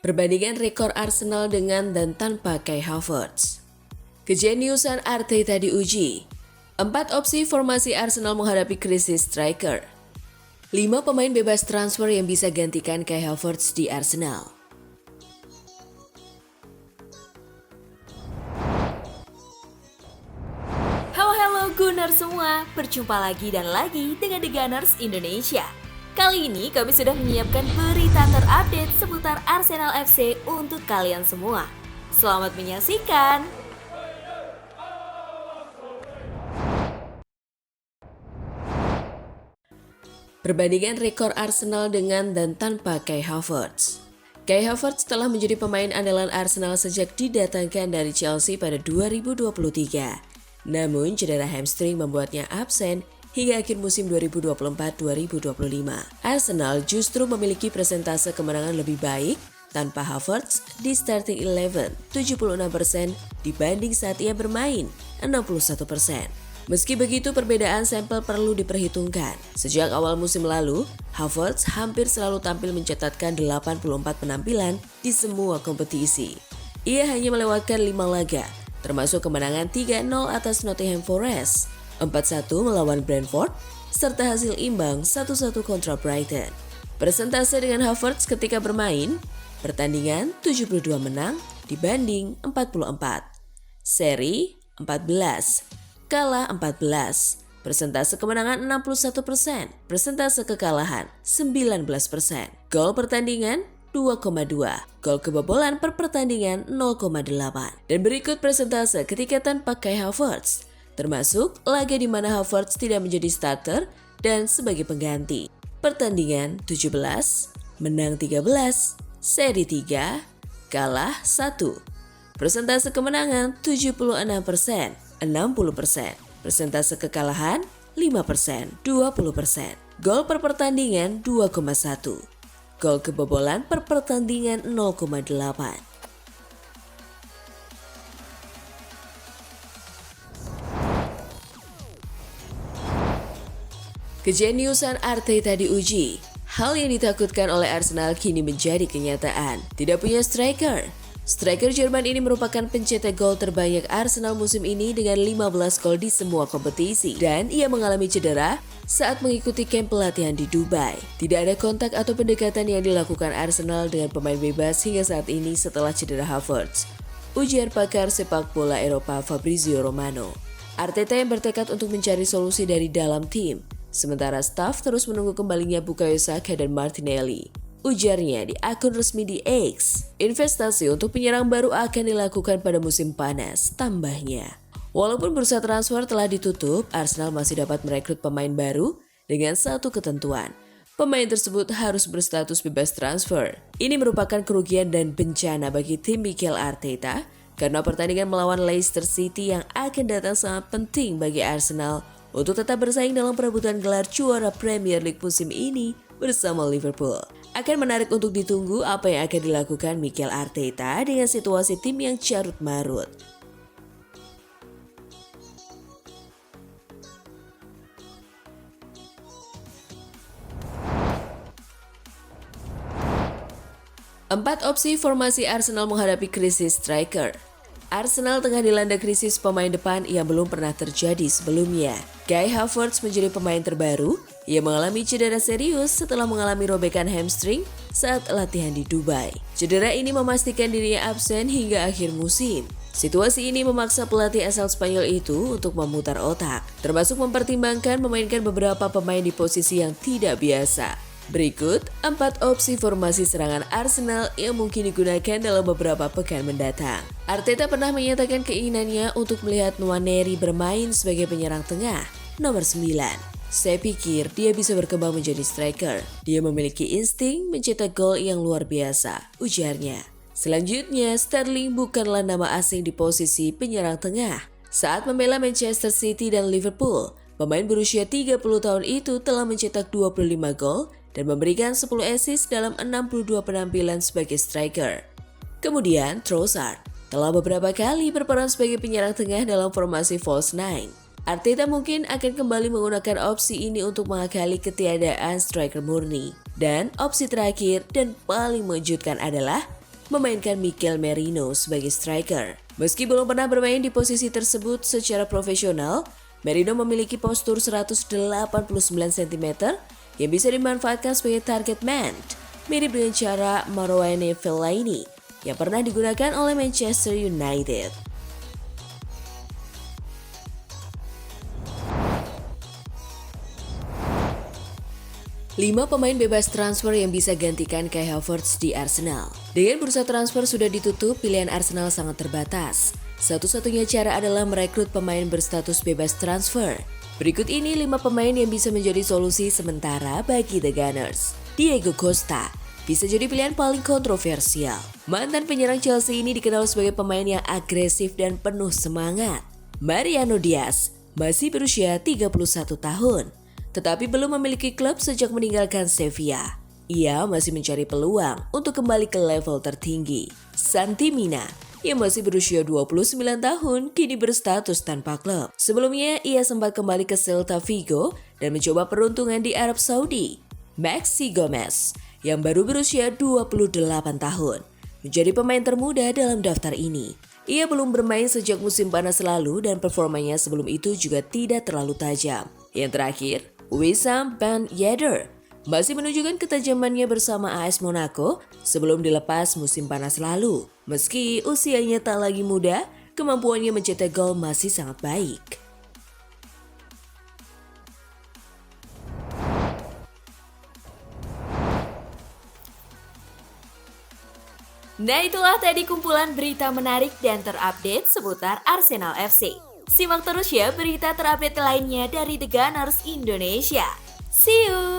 Perbandingan rekor Arsenal dengan dan tanpa Kai Havertz. Kejeniusan Arteta diuji. 4 opsi formasi Arsenal menghadapi krisis striker. 5 pemain bebas transfer yang bisa gantikan Kai Havertz di Arsenal. Halo Gunners semua, berjumpa lagi dan lagi dengan The Gunners Indonesia. Kali ini kami sudah menyiapkan berita terupdate seputar Arsenal FC untuk kalian semua. Selamat menyaksikan! Perbandingan rekor Arsenal dengan dan tanpa Kai Havertz. Kai Havertz telah menjadi pemain andalan Arsenal sejak didatangkan dari Chelsea pada 2023. Namun cedera hamstring membuatnya absen hingga akhir musim 2024-2025. Arsenal justru memiliki persentase kemenangan lebih baik tanpa Havertz di starting 11 76% dibanding saat ia bermain 61%. Meski begitu, perbedaan sampel perlu diperhitungkan. Sejak awal musim lalu, Havertz hampir selalu tampil mencatatkan 84 penampilan di semua kompetisi. Ia hanya melewatkan 5 laga, termasuk kemenangan 3-0 atas Nottingham Forest, 4-1 melawan Brentford, serta hasil imbang 1-1 kontra Brighton. Persentase dengan Havertz ketika bermain, pertandingan 72 menang dibanding 44. Seri 14. Kalah 14, persentase kemenangan 61%, persentase kekalahan 19%, gol pertandingan 2,2, gol kebobolan per pertandingan 0,8. Dan berikut persentase ketika tanpa Kai Havertz, termasuk laga di mana Havertz tidak menjadi starter dan sebagai pengganti. Pertandingan 17, menang 13, seri 3, kalah 1. Persentase kemenangan 76%. 60%, persentase kekalahan 5%, 20%, gol per pertandingan 2,1, gol kebobolan per pertandingan 0,8. Kejeniusan Arteta diuji. Hal yang ditakutkan oleh Arsenal kini menjadi kenyataan. Tidak punya striker. Striker Jerman ini merupakan pencetak gol terbanyak Arsenal musim ini dengan 15 gol di semua kompetisi. Dan ia mengalami cedera saat mengikuti kamp pelatihan di Dubai. Tidak ada kontak atau pendekatan yang dilakukan Arsenal dengan pemain bebas hingga saat ini setelah cedera Havertz, ujar pakar sepak bola Eropa Fabrizio Romano. Arteta yang bertekad untuk mencari solusi dari dalam tim, sementara staf terus menunggu kembalinya Bukayo Saka dan Martinelli. Ujarnya di akun resmi di X. Investasi untuk penyerang baru akan dilakukan pada musim panas, tambahnya. Walaupun bursa transfer telah ditutup, Arsenal masih dapat merekrut pemain baru dengan satu ketentuan. Pemain tersebut harus berstatus bebas transfer. Ini merupakan kerugian dan bencana bagi tim Mikel Arteta karena pertandingan melawan Leicester City yang akan datang sangat penting bagi Arsenal untuk tetap bersaing dalam perebutan gelar juara Premier League musim ini bersama Liverpool. Akan menarik untuk ditunggu apa yang akan dilakukan Mikel Arteta dengan situasi tim yang carut marut. Empat opsi formasi Arsenal menghadapi krisis striker. Arsenal tengah dilanda krisis pemain depan yang belum pernah terjadi sebelumnya. Kai Havertz menjadi pemain terbaru. Ia mengalami cedera serius setelah mengalami robekan hamstring saat latihan di Dubai. Cedera ini memastikan dirinya absen hingga akhir musim. Situasi ini memaksa pelatih asal Spanyol itu untuk memutar otak, termasuk mempertimbangkan memainkan beberapa pemain di posisi yang tidak biasa. Berikut 4 opsi formasi serangan Arsenal yang mungkin digunakan dalam beberapa pekan mendatang. Arteta pernah menyatakan keinginannya untuk melihat Nwaneri bermain sebagai penyerang tengah, nomor 9. Saya pikir dia bisa berkembang menjadi striker. Dia memiliki insting mencetak gol yang luar biasa, ujarnya. Selanjutnya, Sterling bukanlah nama asing di posisi penyerang tengah. Saat membela Manchester City dan Liverpool, pemain berusia 30 tahun itu telah mencetak 25 gol dan memberikan 10 assist dalam 62 penampilan sebagai striker. Kemudian, Trossard telah beberapa kali berperan sebagai penyerang tengah dalam formasi false nine. Arteta mungkin akan kembali menggunakan opsi ini untuk mengakali ketiadaan striker murni. Dan opsi terakhir dan paling mengejutkan adalah memainkan Mikel Merino sebagai striker. Meski belum pernah bermain di posisi tersebut secara profesional, Merino memiliki postur 189 cm yang bisa dimanfaatkan sebagai target man, mirip dengan cara Marouane Fellaini yang pernah digunakan oleh Manchester United. Lima pemain bebas transfer yang bisa gantikan Kai Havertz di Arsenal. Dengan bursa transfer sudah ditutup, pilihan Arsenal sangat terbatas. Satu-satunya cara adalah merekrut pemain berstatus bebas transfer. Berikut ini 5 pemain yang bisa menjadi solusi sementara bagi The Gunners. Diego Costa bisa jadi pilihan paling kontroversial. Mantan penyerang Chelsea ini dikenal sebagai pemain yang agresif dan penuh semangat. Mariano Diaz masih berusia 31 tahun. Tetapi belum memiliki klub sejak meninggalkan Sevilla. Ia masih mencari peluang untuk kembali ke level tertinggi. Santi Mina, yang masih berusia 29 tahun, kini berstatus tanpa klub. Sebelumnya, ia sempat kembali ke Celta Vigo dan mencoba peruntungan di Arab Saudi. Maxi Gomez, yang baru berusia 28 tahun, menjadi pemain termuda dalam daftar ini. Ia belum bermain sejak musim panas lalu dan performanya sebelum itu juga tidak terlalu tajam. Yang terakhir, Wissam Ben Yedder masih menunjukkan ketajamannya bersama AS Monaco sebelum dilepas musim panas lalu. Meski usianya tak lagi muda, kemampuannya mencetak gol masih sangat baik. Nah, itulah tadi kumpulan berita menarik dan terupdate seputar Arsenal FC. Simak terus ya berita terupdate lainnya dari The Gunners Indonesia. See you!